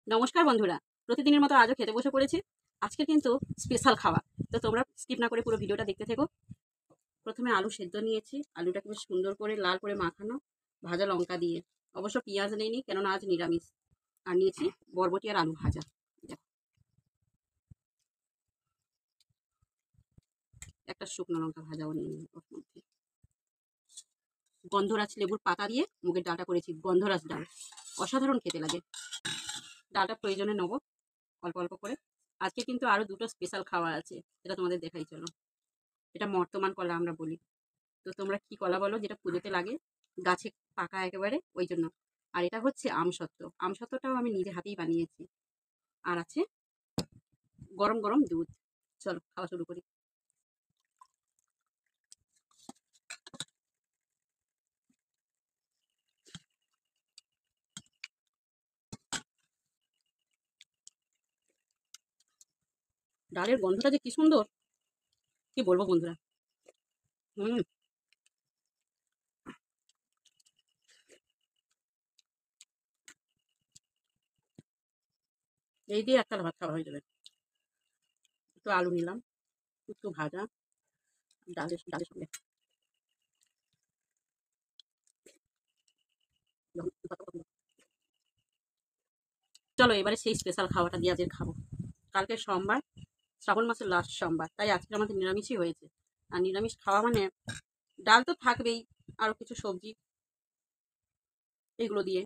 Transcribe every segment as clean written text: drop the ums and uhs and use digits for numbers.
নমস্কার বন্ধুরা, প্রতিদিনের মতো আজও খেতে বসে পড়েছি। আজকে কিন্তু স্পেশাল খাওয়া, তো তোমরা স্কিপ না করে পুরো ভিডিওটা দেখতে থেকো। প্রথমে আলু সেদ্ধ নিয়েছি, আলুটাকে বেশ সুন্দর করে লাল করে মাখানো, ভাজা লঙ্কা দিয়ে। অবশ্য পেঁয়াজ নেইনি, কেননা আজ নিরামিষ। আর নিয়েছি বরবটি আর আলু ভাজা। দেখো, একটা শুকনো লঙ্কা ভাজাও নিয়ে নিই ওর মধ্যে। গন্ধরাজ লেবুর পাতা দিয়ে মুগের ডালটা করেছি, গন্ধরাজ ডাল, অসাধারণ খেতে লাগে। ডালটা প্রয়োজনে নেবো অল্প অল্প করে। আজকে কিন্তু আরো দুটো স্পেশাল খাওয়া আছে, সেটা তোমাদের দেখাই চলো। এটা বর্তমান কলা আমরা বলি, তো তোমরা কি কলা বলো, যেটা পুজোতে লাগে, গাছে পাকা একেবারে, ওই জন্য। আর এটা হচ্ছে আমসত্ত্ব, আমসত্ত্বটাও আমি নিজে হাতেই বানিয়েছি। আর আছে গরম গরম দুধ। চলো খাওয়া শুরু করি। ডালের গন্ধটা যে কি সুন্দর, কি বলবো বন্ধুরা। হুম, এই দিয়ে একটা ভাত খাওয়া হয়ে যাবে। একটু আলু নিলাম, একটু ভাজা, ডালের ডালের সঙ্গে। চলো এবারে সেই স্পেশাল খাওয়াটা দিয়ে আজকে খাবো। কালকে সোমবার, শ্রাবণ মাসের লাস্ট সোমবার, তাই আজকে আমাদের নিরামিষই হয়েছে। আর নিরামিষ খাওয়া মানে ডাল তো থাকবেই, আরো কিছু সবজি, এগুলো দিয়ে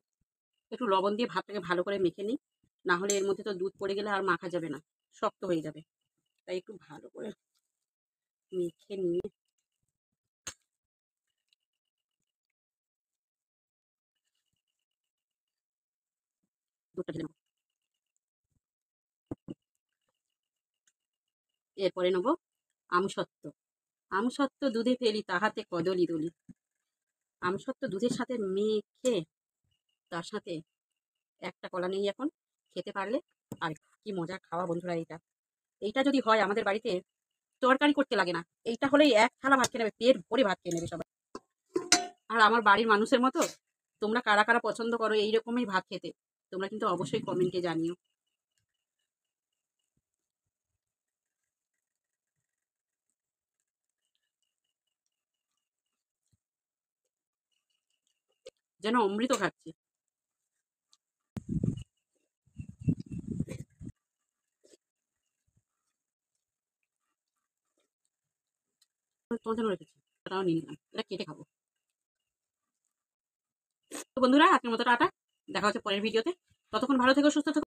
একটু লবণ দিয়ে ভাতটাকে ভালো করে মেখে নিই। না হলে এর মধ্যে তো দুধ পড়ে গেলে আর মাখা যাবে না, শক্ত হয়ে যাবে। তাই একটু ভালো করে মেখে নিয়ে দুধটা ঢেলে নেবো। এরপরে নেবো আমসত্ত্ব। আমসত্ত্ব দুধে ফেলি তাহাতে কদলি দলি। আমসত্ত্ব দুধের সাথে মেখে, তার সাথে একটা কলা নেই এখন, খেতে পারলে আর কি মজা খাওয়া বন্ধুরা। এইটা এইটা যদি হয় আমাদের বাড়িতে, তরকারি করতে লাগে না, এইটা হলেই এক থালা ভাত খেয়ে নেবে, পেট ভরে ভাত খেয়ে নেবে সবাই। আর আমার বাড়ির মানুষের মতো তোমরা কারা কারা পছন্দ করো এইরকমই ভাত খেতে, তোমরা কিন্তু অবশ্যই কমেন্টে জানিও। যেন অমৃত খাচ্ছি। তোমার জন্য রেখেছি, এটাও নিয়ে নিলাম, এটা কেটে খাবো। তো বন্ধুরা, আজকের মতো টাটা, দেখা হচ্ছে পরের ভিডিওতে। ততক্ষণ ভালো থেকো, সুস্থ থেকো।